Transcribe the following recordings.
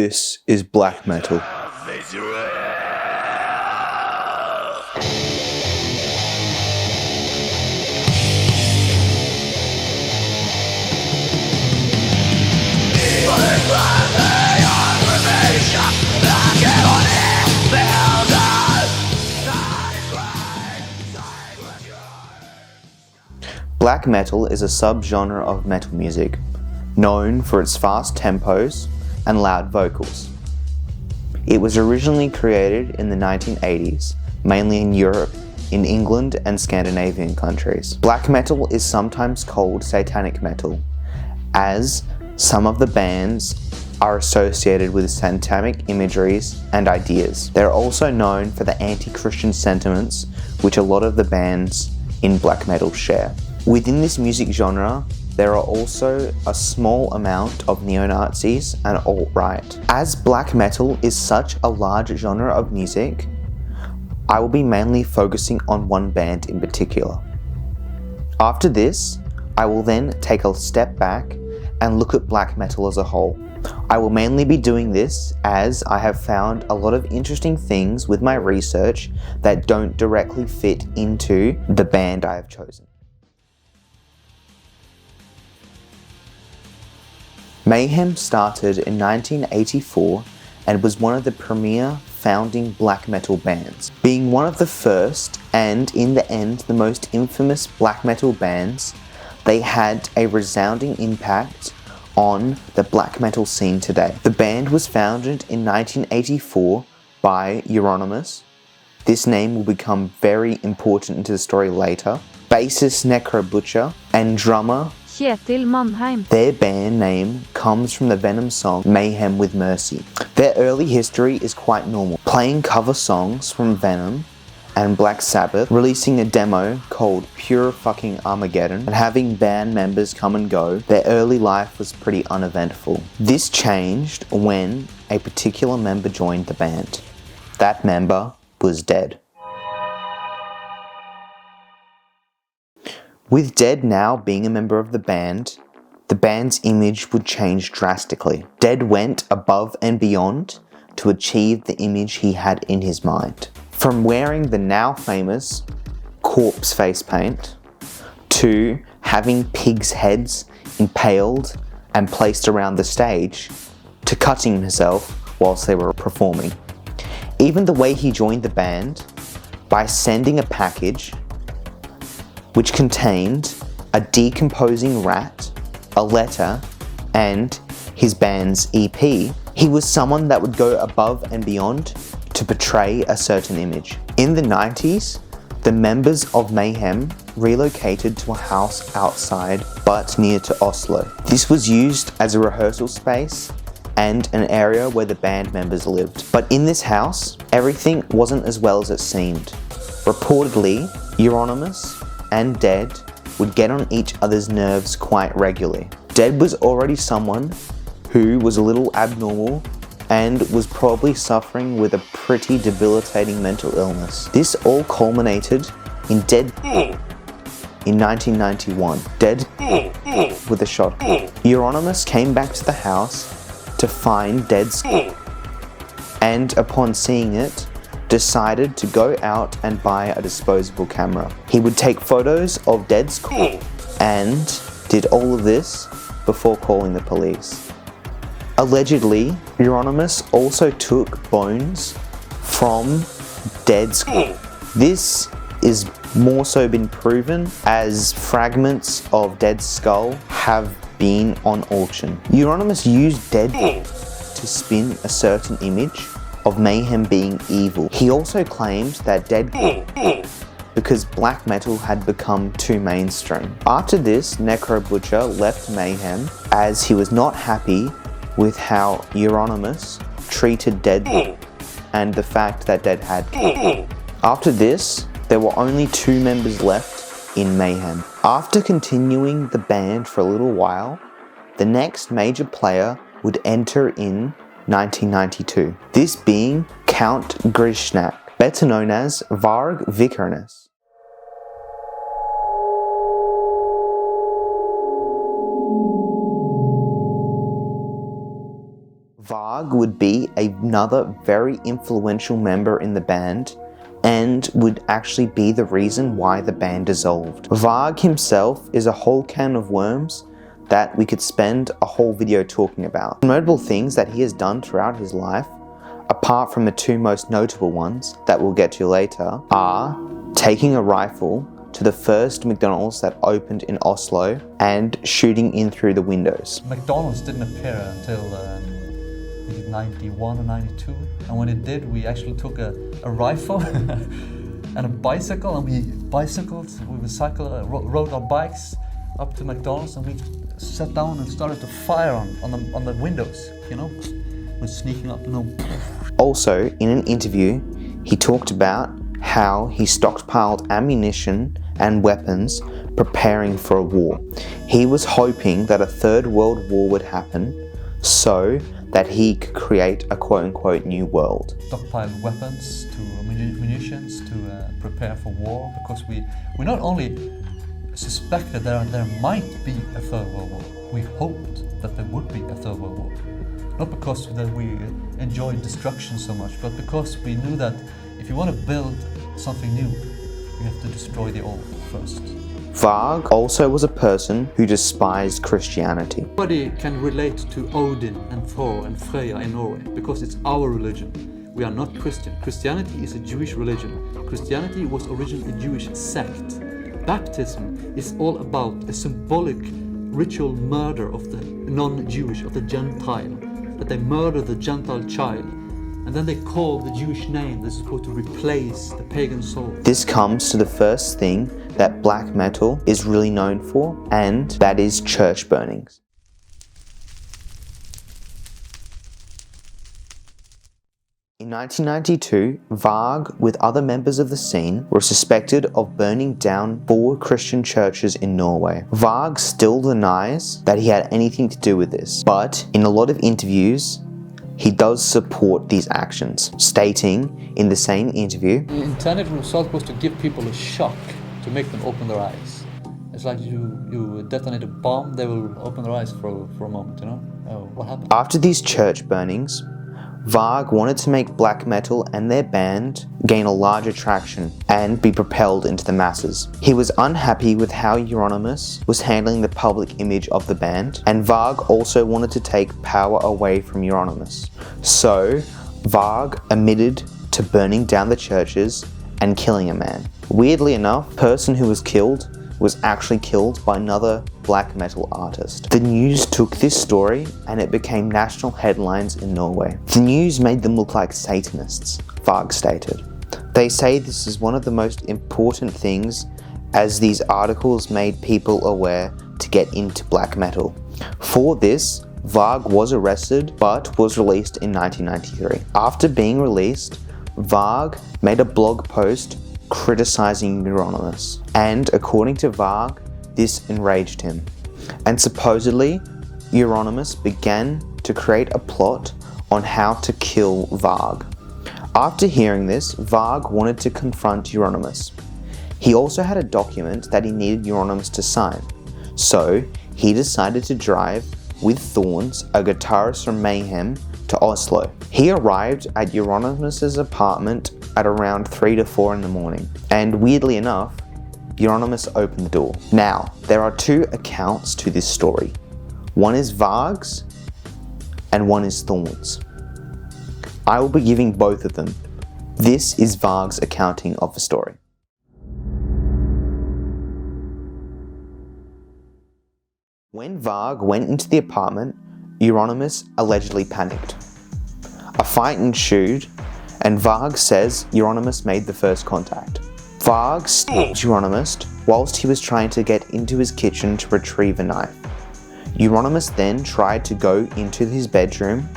This is black metal. Black metal is a subgenre of metal music, known for its fast tempos and loud vocals. It was originally created in the 1980s, mainly in Europe, in England and Scandinavian countries. Black metal is sometimes called satanic metal, as some of the bands are associated with satanic imageries and ideas. They're also known for the anti-Christian sentiments which a lot of the bands in black metal share. Within this music genre, there are also a small amount of neo-Nazis and alt-right. As black metal is such a large genre of music, I will be mainly focusing on one band in particular. After this, I will then take a step back and look at black metal as a whole. I will mainly be doing this as I have found a lot of interesting things with my research that don't directly fit into the band I have chosen. Mayhem started in 1984 and was one of the premier founding black metal bands. Being one of the first and, in the end, the most infamous black metal bands, they had a resounding impact on the black metal scene today. The band was founded in 1984 by Euronymous. This name will become very important into the story later. Bassist Necrobutcher and drummer Mayhem. Their band name comes from the Venom song Mayhem with Mercy. Their early history is quite normal, playing cover songs from Venom and Black Sabbath, releasing a demo called Pure Fucking Armageddon, and having band members come and go. Their early life was pretty uneventful. This changed when a particular member joined the band. That member was Dead. With Dead now being a member of the band's image would change drastically. Dead went above and beyond to achieve the image he had in his mind. From wearing the now famous corpse face paint, to having pigs' heads impaled and placed around the stage, to cutting himself whilst they were performing. Even the way he joined the band, by sending a package which contained a decomposing rat, a letter, and his band's EP, he was someone that would go above and beyond to portray a certain image. In the 90s, the members of Mayhem relocated to a house outside but near to Oslo. This was used as a rehearsal space and an area where the band members lived. But in this house, everything wasn't as well as it seemed. Reportedly, Euronymous and Dead would get on each other's nerves quite regularly. Dead was already someone who was a little abnormal and was probably suffering with a pretty debilitating mental illness. This all culminated in Dead in 1991. Dead with a shot. Euronymous came back to the house to find Dead's and upon seeing it, decided to go out and buy a disposable camera. He would take photos of Dead's and did all of this before calling the police. Allegedly, Euronymous also took bones from Dead's. This is more so been proven as fragments of Dead's skull have been on auction. Euronymous used Dead to spin a certain image of Mayhem being evil. He also claimed that Dead because black metal had become too mainstream. After this, Necrobutcher left Mayhem as he was not happy with how Euronymous treated Dead and the fact that Dead had. After this, there were only 2 members left in Mayhem. After continuing the band for a little while, the next major player would enter in 1992, this being Count Grisnackh, better known as Varg Vikernes. Varg would be another very influential member in the band and would actually be the reason why the band dissolved. Varg himself is a whole can of worms that we could spend a whole video talking about. Notable things that he has done throughout his life, apart from the two most notable ones that we'll get to later, are taking a rifle to the first McDonald's that opened in Oslo and shooting in through the windows. McDonald's didn't appear until 91 or 92, and when it did, we actually took a rifle and a bicycle, and we rode our bikes up to McDonald's, and we sat down and started to fire on the windows, you know, we're sneaking up, you know. Also, in an interview, he talked about how he stockpiled ammunition and weapons preparing for a war. He was hoping that a third world war would happen so that he could create a quote-unquote new world. Stockpiled weapons to munitions to prepare for war, because we not only suspected there might be a third world war, we hoped that there would be a third world war. Not because that we enjoyed destruction so much, but because we knew that if you want to build something new, you have to destroy the old first. Varg also was a person who despised Christianity. Nobody can relate to Odin and Thor and Freya in Norway because it's our religion. We are not Christian. Christianity is a Jewish religion. Christianity was originally a Jewish sect. Baptism is all about a symbolic ritual murder of the non-Jewish, of the Gentile. That they murder the Gentile child, and then they call the Jewish name that's supposed to replace the pagan soul. This comes to the first thing that black metal is really known for, and that is church burnings. In 1992, Varg, with other members of the scene, were suspected of burning down 4 Christian churches in Norway. Varg still denies that he had anything to do with this, but in a lot of interviews, he does support these actions, stating in the same interview, The intended result was to give people a shock, to make them open their eyes. It's like you detonate a bomb, they will open their eyes for a moment, you know? What happened? After these church burnings, Varg wanted to make black metal and their band gain a larger traction and be propelled into the masses. He was unhappy with how Euronymous was handling the public image of the band, and Varg also wanted to take power away from Euronymous. So, Varg admitted to burning down the churches and killing a man. Weirdly enough, the person who was killed was actually killed by another black metal artist. The news took this story and it became national headlines in Norway. The news made them look like Satanists, Varg stated. They say this is one of the most important things, as these articles made people aware to get into black metal. For this, Varg was arrested but was released in 1993. After being released, Varg made a blog post criticizing Euronymous, and according to Varg, this enraged him. And supposedly, Euronymous began to create a plot on how to kill Varg. After hearing this, Varg wanted to confront Euronymous. He also had a document that he needed Euronymous to sign, so he decided to drive with Thorn, a guitarist from Mayhem, to Oslo. He arrived at Euronymous' apartment at around 3 to 4 in the morning, and weirdly enough, Euronymous opened the door. Now, there are 2 accounts to this story. One is Varg's, and one is Thorn's. I will be giving both of them. This is Varg's accounting of the story. When Varg went into the apartment, Euronymous allegedly panicked. A fight ensued, and Varg says Euronymous made the first contact. Varg stabbed Euronymous whilst he was trying to get into his kitchen to retrieve a knife. Euronymous then tried to go into his bedroom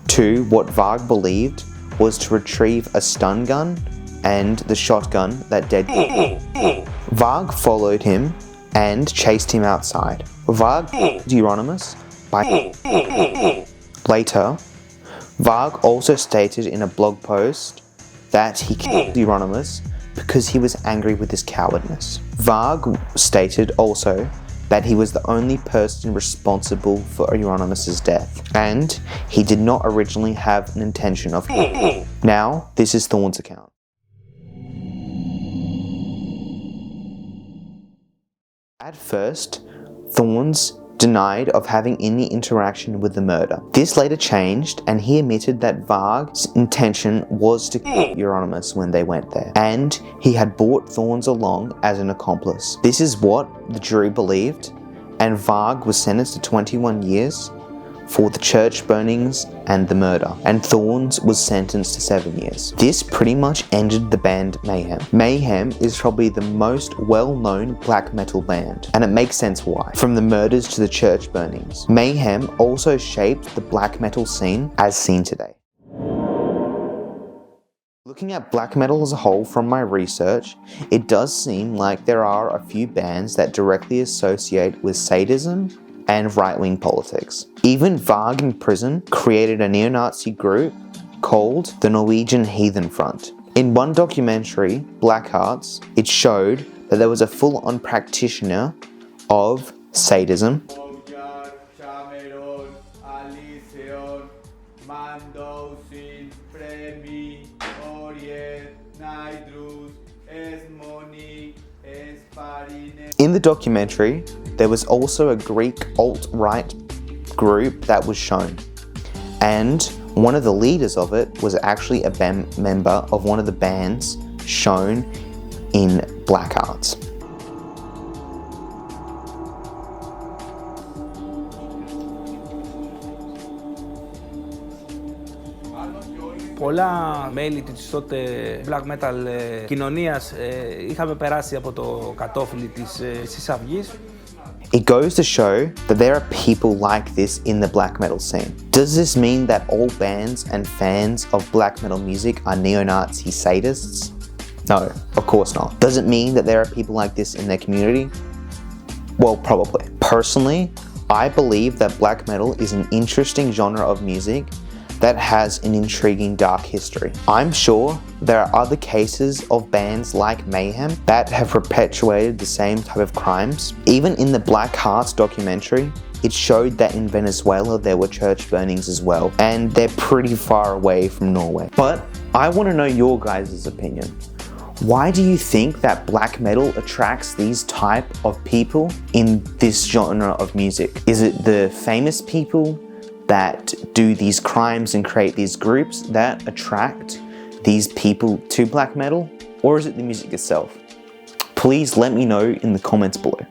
to what Varg believed was to retrieve a stun gun and the shotgun that dead. Varg followed him and chased him outside. Varg killed Euronymous by. Later, Varg also stated in a blog post that he killed Euronymous because he was angry with his cowardness. Varg stated also that he was the only person responsible for Euronymous' death, and he did not originally have an intention of killing him. Now, this is Thorn's account. At first, Thorn's denied of having any interaction with the murder. This later changed, and he admitted that Varg's intention was to kill Euronymous when they went there, and he had brought Thorns along as an accomplice. This is what the jury believed, and Varg was sentenced to 21 years for the church burnings and the murder, and Thorns was sentenced to 7 years. This pretty much ended the band Mayhem. Mayhem is probably the most well-known black metal band, and it makes sense why. From the murders to the church burnings, Mayhem also shaped the black metal scene as seen today. Looking at black metal as a whole from my research, it does seem like there are a few bands that directly associate with sadism and right-wing politics. Even Varg in prison created a neo-Nazi group called the Norwegian Heathen Front. In one documentary, Black Hearts, it showed that there was a full-on practitioner of sadism, in the documentary, there was also a Greek alt-right group that was shown, and one of the leaders of it was actually a member of one of the bands shown in Black Arts. Πολλά μέλη της τότε black metal κοινωνίας είχαμε περάσει από το κατόφλι της αυγής. It goes to show that there are people like this in the black metal scene. Does this mean that all bands and fans of black metal music are neo-Nazi sadists? No, of course not. Does it mean that there are people like this in their community? Well, probably. Personally, I believe that black metal is an interesting genre of music that has an intriguing dark history. I'm sure there are other cases of bands like Mayhem that have perpetuated the same type of crimes. Even in the Black Hearts documentary, it showed that in Venezuela there were church burnings as well, and they're pretty far away from Norway. But I want to know your guys' opinion. Why do you think that black metal attracts these type of people in this genre of music? Is it the famous people that do these crimes and create these groups that attract these people to black metal? Or is it the music itself? Please let me know in the comments below.